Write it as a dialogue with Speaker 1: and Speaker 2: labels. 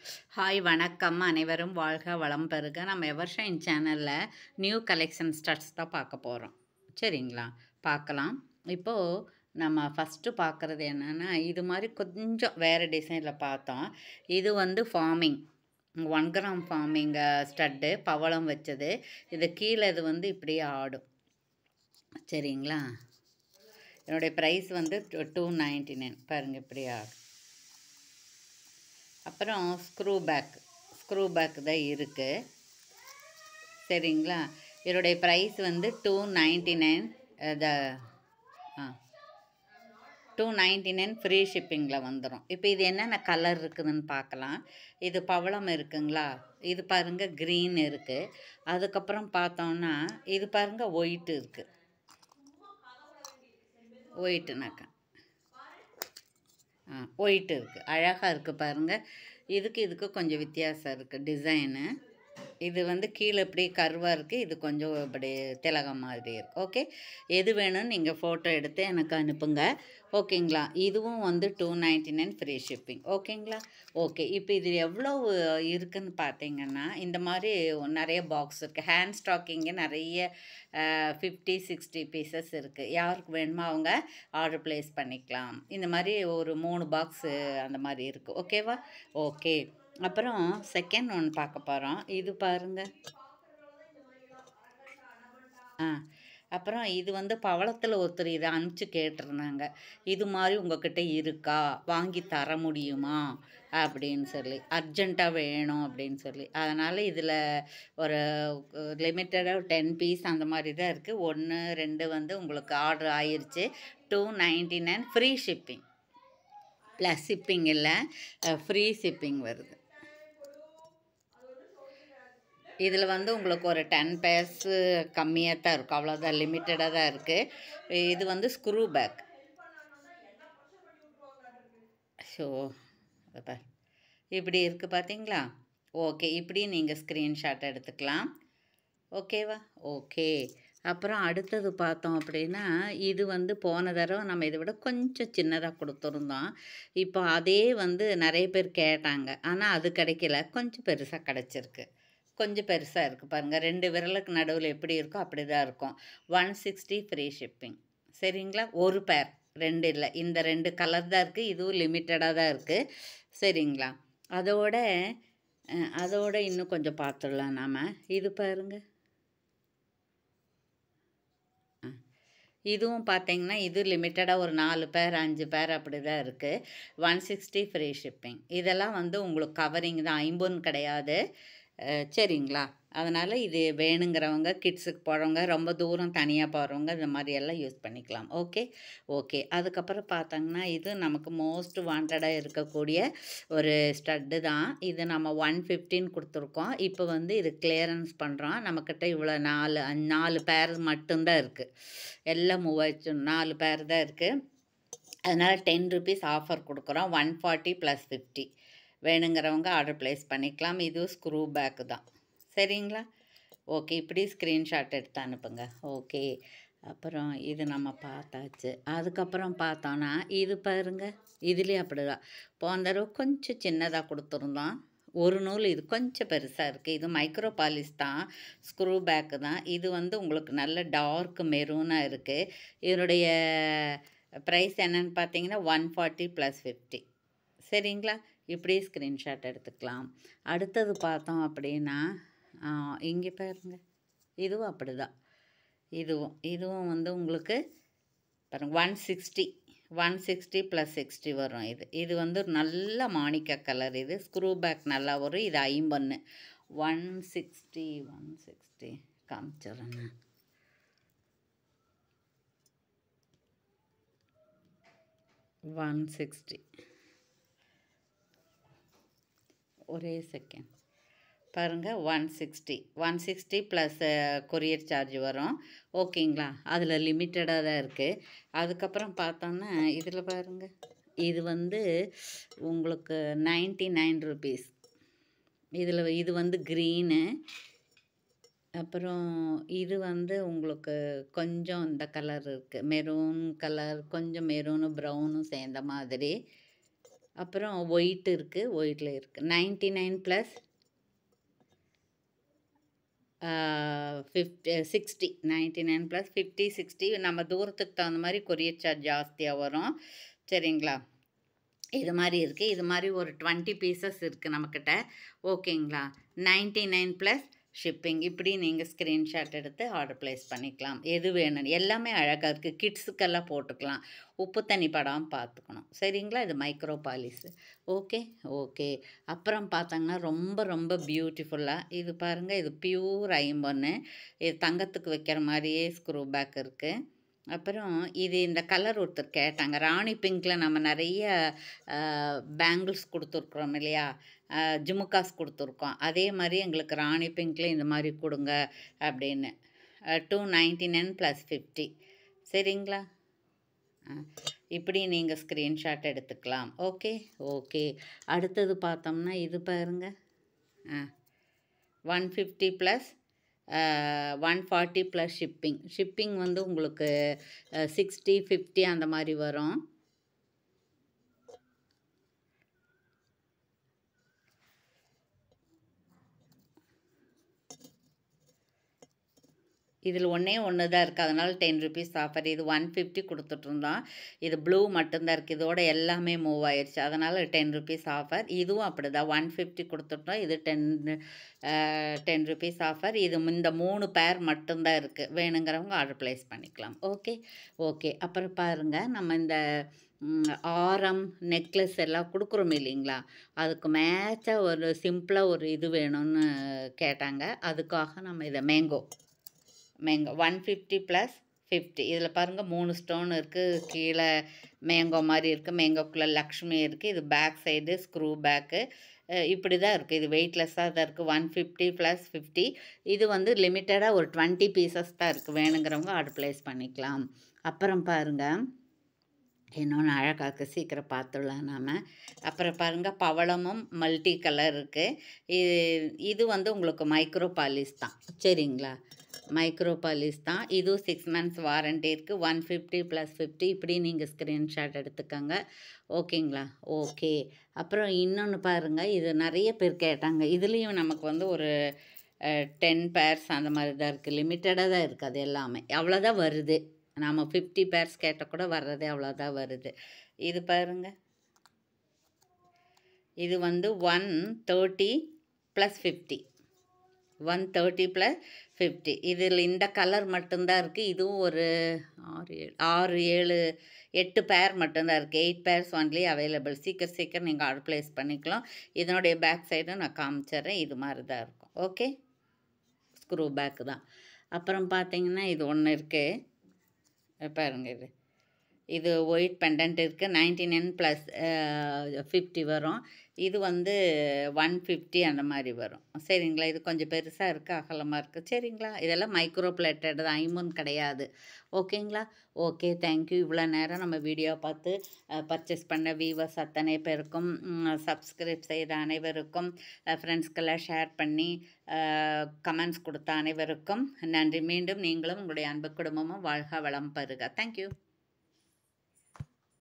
Speaker 1: Hi வணக்கம் அனைவரும் வாழ்க வளம் பெறுக. நம்ம எவர்ஷைன் சேனலில் நியூ கலெக்ஷன் ஸ்டட்ஸ் தான் பார்க்க போகிறோம். சரிங்களா, பார்க்கலாம். இப்போது நம்ம ஃபஸ்ட்டு பார்க்குறது என்னென்னா, இது மாதிரி கொஞ்சம் வேறு டிசைனில் பார்த்தோம். இது வந்து ஃபார்மிங் 1 கிராம் ஃபார்மிங் ஸ்டட்டு பவளம் வச்சது. இது கீழே இது வந்து இப்படியே ஆடும். சரிங்களா, என்னுடைய ப்ரைஸ் வந்து 299. பாருங்கள் இப்படி ஆடும். அப்புறம் ஸ்க்ரூ பேக் தான் இருக்குது. சரிங்களா, இதோடைய ப்ரைஸ் வந்து 299. 299 ஃப்ரீ ஷிப்பிங்கில் வந்துடும். இப்போ இது என்னென்ன கலர் இருக்குதுன்னு பார்க்கலாம். இது பவளம் இருக்குங்களா, இது பாருங்கள் க்ரீன் இருக்குது. அதுக்கப்புறம் பார்த்தோன்னா இது பாருங்கள் ஒயிட் இருக்குது. ஒயிட்டுனாக்கா ஒயிட் இருக்குது, அழகாக இருக்குது பாருங்கள். இதுக்கு கொஞ்சம் வித்தியாசம் இருக்குது டிசைனு. இது வந்து கீழே இப்படி கர்வாக இருக்குது, இது கொஞ்சம் இப்படி திலகம் மாதிரி இருக்குது. ஓகே, எது வேணும்னு நீங்கள் ஃபோட்டோ எடுத்து எனக்கு அனுப்புங்க. ஓகேங்களா, இதுவும் வந்து 299 ஃப்ரீ ஷிப்பிங். ஓகேங்களா, ஓகே. இப்போ இது எவ்வளோ இருக்குதுன்னு பார்த்தீங்கன்னா, இந்த மாதிரி நிறைய பாக்ஸ் இருக்குது. ஹேண்ட் ஸ்டாக்கிங்கு நிறைய 50-60 பீசஸ் இருக்குது. யாருக்கு வேணுமோ அவங்க ஆர்டர் ப்ளேஸ் பண்ணிக்கலாம். இந்த மாதிரி ஒரு 3 பாக்ஸு அந்த மாதிரி இருக்குது. ஓகேவா, ஓகே. அப்புறம் செகண்ட் ஒன்று பார்க்க போகிறோம். இது பாருங்கள். அப்புறம் இது வந்து பவளத்தில் ஒருத்தர் இதை அனுப்பிச்சி கேட்டிருந்தாங்க, இது மாதிரி உங்கள்கிட்ட இருக்கா, வாங்கி தர முடியுமா அப்படின்னு சொல்லி, அர்ஜெண்ட்டாக வேணும் அப்படின்னு சொல்லி. அதனால் இதில் ஒரு லிமிட்டடாக 10 பீஸ் அந்த மாதிரி தான் இருக்குது. 1 2 வந்து உங்களுக்கு ஆர்டர் ஆயிடுச்சு. 299 ஃப்ரீ ஷிப்பிங். ப்ளஸ் ஷிப்பிங் இல்லை, ஃப்ரீ ஷிப்பிங் வருது. இதில் வந்து உங்களுக்கு ஒரு 10 பேர்ஸு கம்மியாக தான் இருக்கும், அவ்வளோதான், லிமிட்டடாக தான் இருக்குது. இது வந்து ஸ்க்ரூ பேக். ஸோ இப்படி இருக்குது பார்த்தீங்களா. ஓகே, இப்படி நீங்கள் ஸ்க்ரீன்ஷாட் எடுத்துக்கலாம். ஓகேவா, ஓகே. அப்புறம் அடுத்தது பார்த்தோம் அப்படின்னா, இது வந்து போன தடவை நம்ம இதை விட கொஞ்சம் சின்னதாக கொடுத்துருந்தோம். இப்போ அதே வந்து நிறைய பேர் கேட்டாங்க, ஆனால் அது கிடைக்கல. கொஞ்சம் பெருசாக கிடச்சிருக்கு. கொஞ்சம் பெருசாக இருக்குது பாருங்கள். 2 விரலுக்கு நடுவில் எப்படி இருக்கோ அப்படி தான் இருக்கும். 160 ஃப்ரீ ஷிப்பிங். சரிங்களா, ஒரு பேர், 2 இல்லை, இந்த 2 கலர் தான் இருக்குது. இதுவும் லிமிட்டடாக தான் இருக்குது. சரிங்களா, அதோட இன்னும் கொஞ்சம் பார்த்துடலாம் நாம். இது பாருங்கள், இதுவும் பார்த்தீங்கன்னா இது லிமிட்டடாக ஒரு 4 பேர் 5 பேர் அப்படி தான் இருக்குது. 160 ஃப்ரீ ஷிப்பிங். இதெல்லாம் வந்து உங்களுக்கு கவரிங் தான், 50 கிடையாது. சரிங்களா, அதனால் இது வேணுங்கிறவங்க, கிட்ஸுக்கு போகிறவங்க, ரொம்ப தூரம் தனியாக போகிறவங்க இந்த மாதிரியெல்லாம் யூஸ் பண்ணிக்கலாம். Okay, okay. அதுக்கப்புறம் பார்த்தாங்கன்னா இது நமக்கு மோஸ்ட் வாண்டடாக இருக்கக்கூடிய ஒரு ஸ்டட்டு தான். இது நம்ம 115 கொடுத்துருக்கோம். இப்போ வந்து இது கிளியரன்ஸ் பண்ணுறோம். நம்மக்கிட்ட இவ்வளோ 4 பேர் மட்டும்தான் இருக்குது. எல்லாம் 4 பேர் தான் இருக்குது. அதனால் 10 ருபீஸ் ஆஃபர் கொடுக்குறோம். 140 + 50. வேணுங்கிறவங்க ஆர்டர் ப்ளேஸ் பண்ணிக்கலாம். இதுவும் ஸ்க்ரூ பேக்கு தான். சரிங்களா, ஓகே. இப்படி ஸ்க்ரீன்ஷாட் எடுத்து அனுப்புங்க. ஓகே, அப்புறம் இது நம்ம பார்த்தாச்சு. அதுக்கப்புறம் பார்த்தோன்னா இது பாருங்கள், இதுலேயே அப்படி தான். போன தடவை கொஞ்சம் சின்னதாக கொடுத்துருந்தோம். ஒரு நூல் இது கொஞ்சம் பெருசாக இருக்குது. இது மைக்ரோ பாலிஷ் தான், ஸ்க்ரூ பேக்கு தான். இது வந்து உங்களுக்கு நல்ல டார்க் மெரூனாக இருக்குது. இதனுடைய ப்ரைஸ் என்னன்னு பார்த்தீங்கன்னா 140 + 50. சரிங்களா, இப்படி ஸ்க்ரீன்ஷாட் எடுத்துக்கலாம். அடுத்தது பார்த்தோம் அப்படின்னா இங்கே பாருங்க, இதுவும் அப்படி தான். இதுவும் வந்து உங்களுக்கு பாருங்கள் 160 + 60 வரும். இது வந்து நல்ல மாணிக்க கலர். இது ஸ்க்ரூ பேக் நல்லா வரும். இது 50. 160 காமிச்சிட்றேங்க. ஒரே செகண்ட் பாருங்கள். 160 ப்ளஸ் கொரியர் சார்ஜ் வரும். ஓகேங்களா, அதில் லிமிட்டடாக தான் இருக்குது. அதுக்கப்புறம் பார்த்தோன்னா இதில் பாருங்கள், இது வந்து உங்களுக்கு 99 ருபீஸ். இது வந்து க்ரீனு. அப்புறம் இது வந்து உங்களுக்கு கொஞ்சம் இந்த கலர் இருக்குது, மெரூன் கலர், கொஞ்சம் மெரூனும் ப்ரௌனும் சேர்ந்த மாதிரி. அப்புறம் ஒயிட் இருக்குது, ஒயிட்டில் இருக்குது 99 ப்ளஸ் 60 99 ப்ளஸ் 50 60 நம்ம தூரத்துக்கு தகுந்த மாதிரி கொரியர் சார்ஜ் ஜாஸ்தியாக வரும். சரிங்களா? இது மாதிரி இருக்குது. இது மாதிரி ஒரு 20 பீசஸ் இருக்குது நம்மக்கிட்ட. ஓகேங்களா? 99 ப்ளஸ் ஷிப்பிங். இப்படி நீங்கள் ஸ்க்ரீன்ஷாட் எடுத்து ஆர்டர் ப்ளேஸ் பண்ணிக்கலாம். எது வேணும் எல்லாமே அழகாக இருக்குது. கிட்ஸுக்கெல்லாம் போட்டுக்கலாம். உப்பு தண்ணி படாமல் பார்த்துக்கணும். சரிங்களா? இது மைக்ரோ பாலிஸு. Okay okay. அப்புறம் பார்த்தாங்கன்னா ரொம்ப ரொம்ப பியூட்டிஃபுல்லாக இது பாருங்கள். இது பியூர் ஐம்பொன்னு. இது தங்கத்துக்கு வைக்கிற மாதிரியே ஸ்க்ரூ பேக் இருக்குது. அப்புறம் இது இந்த கலர் ஒருத்தர் கேட்டாங்க. ராணி பிங்க்கில் நம்ம நிறைய பேங்கிள்ஸ் கொடுத்துருக்குறோம் இல்லையா, ஜுமுக்காஸ் கொடுத்துருக்கோம். அதே மாதிரி எங்களுக்கு ராணி பிங்க்கில் இந்த மாதிரி கொடுங்க அப்படின்னு. 299 ப்ளஸ் 50. சரிங்களா? இப்படி நீங்கள் ஸ்க்ரீன்ஷாட் எடுத்துக்கலாம். Okay okay. அடுத்தது பார்த்தோம்னா இது பாருங்க. 150 ப்ளஸ் 140 ப்ளஸ் ஷிப்பிங். ஷிப்பிங் வந்து உங்களுக்கு 60 50 அந்த மாதிரி வரும். இதில் ஒன்று தான் இருக்குது, அதனால் 10 ருபீஸ் ஆஃபர். இது 150 கொடுத்துட்ருந்தோம். இது ப்ளூ மட்டும்தான் இருக்குது. இதோட எல்லாமே மூவ் ஆயிடுச்சு, அதனால் 10 ருபீஸ் ஆஃபர். இதுவும் அப்படி தான் 150 கொடுத்துட்டோம். இது 10 ருபீஸ் ஆஃபர். இது இந்த 3 பேர் மட்டும்தான் இருக்குது. வேணுங்கிறவங்க ஆர்டர் ப்ளேஸ் பண்ணிக்கலாம். Okay okay. அப்புறம் பாருங்கள், நம்ம இந்த ஆரம் நெக்லஸ் எல்லாம் கொடுக்குறோம் இல்லைங்களா, அதுக்கு மேட்சாக ஒரு சிம்பிளாக ஒரு இது வேணும்னு கேட்டாங்க. அதுக்காக நம்ம இதை மேங்கோ 150 ப்ளஸ் 50. இதில் பாருங்கள் 3 ஸ்டோன் இருக்குது. கீழே மேங்கோ மாதிரி இருக்குது. மேங்கோக்குள்ளே லக்ஷ்மி இருக்குது. இது பேக் சைடு ஸ்க்ரூ பேக்கு. இப்படி தான் இருக்குது. இது வெயிட்லெஸ்ஸாக தான் இருக்குது. 150 ப்ளஸ் 50. இது வந்து லிமிட்டடாக ஒரு 20 பீசஸ் தான் இருக்குது. வேணுங்கிறவங்க ஆர்டர் ப்ளேஸ் பண்ணிக்கலாம். அப்புறம் பாருங்கள், இன்னொன்று அழகாக்கு சீக்கிரம் பார்த்துடலாம் நாம். அப்புறம் பாருங்கள், பவளமும் மல்டி கலர் இருக்குது. இது வந்து உங்களுக்கு மைக்ரோ பாலிஸ் தான். சரிங்களா? மைக்ரோ பாலிஸ் தான். இதுவும் 6 மந்த்ஸ் வாரண்டி இருக்குது. 150 ப்ளஸ் 50. இப்படி நீங்கள் ஸ்க்ரீன்ஷாட் எடுத்துக்கோங்க. ஓகேங்களா? ஓகே. அப்புறம் இன்னொன்று பாருங்கள், இது நிறைய பேர் கேட்டாங்க. இதுலேயும் நமக்கு வந்து ஒரு 10 பேர்ஸ் அந்த மாதிரி தான் இருக்குது. லிமிட்டடாக தான் இருக்குது. அது எல்லாமே அவ்வளோதான் வருது. நாம் 50 பேர்ஸ் கேட்டால் கூட வர்றதே அவ்வளோதான் வருது. இது பாருங்கள், இது வந்து 130 ப்ளஸ் 50. 130 ப்ளஸ் 50. இதில் இந்த கலர் மட்டும்தான் இருக்குது. இதுவும் ஒரு 6 7 8 பேர் மட்டும்தான் இருக்குது. 8 பேர்ஸ் ஒன்லி அவைலபிள். சீக்கிரம் நீங்கள் ஆர்டர் ப்ளேஸ் பண்ணிக்கலாம். இதனுடைய பேக் சைடும் நான் காமிச்சிட்றேன். இது மாதிரி தான் இருக்கும். ஓகே, ஸ்க்ரூ பேக்கு தான். அப்புறம் பார்த்தீங்கன்னா இது ஒன்று இருக்குது பாருங்கள். இது ஒயிட் பெண்டன்ட் இருக்குது. 99 ப்ளஸ் 50 வரும். இது வந்து 150 அந்த மாதிரி வரும். சரிங்களா? இது கொஞ்சம் பெருசாக இருக்குது, அகலமாக இருக்குது. சரிங்களா? இதெல்லாம் மைக்ரோ பிளேட்டட் தான், ஐமோன் கிடையாது. ஓகேங்களா? Okay, thank you. இவ்வளோ நேரம் நம்ம வீடியோ பார்த்து பர்ச்சேஸ் பண்ண வீவர்ஸ் அத்தனை பேருக்கும், சப்ஸ்கிரைப் செய்த அனைவருக்கும், ஃப்ரெண்ட்ஸ்க்கெல்லாம் ஷேர் பண்ணி கமெண்ட்ஸ் கொடுத்த அனைவருக்கும் நன்றி. மீண்டும் நீங்களும் உங்களுடைய அன்பு குடும்பமும் வாழ்க வளம் பெறுக. தேங்க்யூ.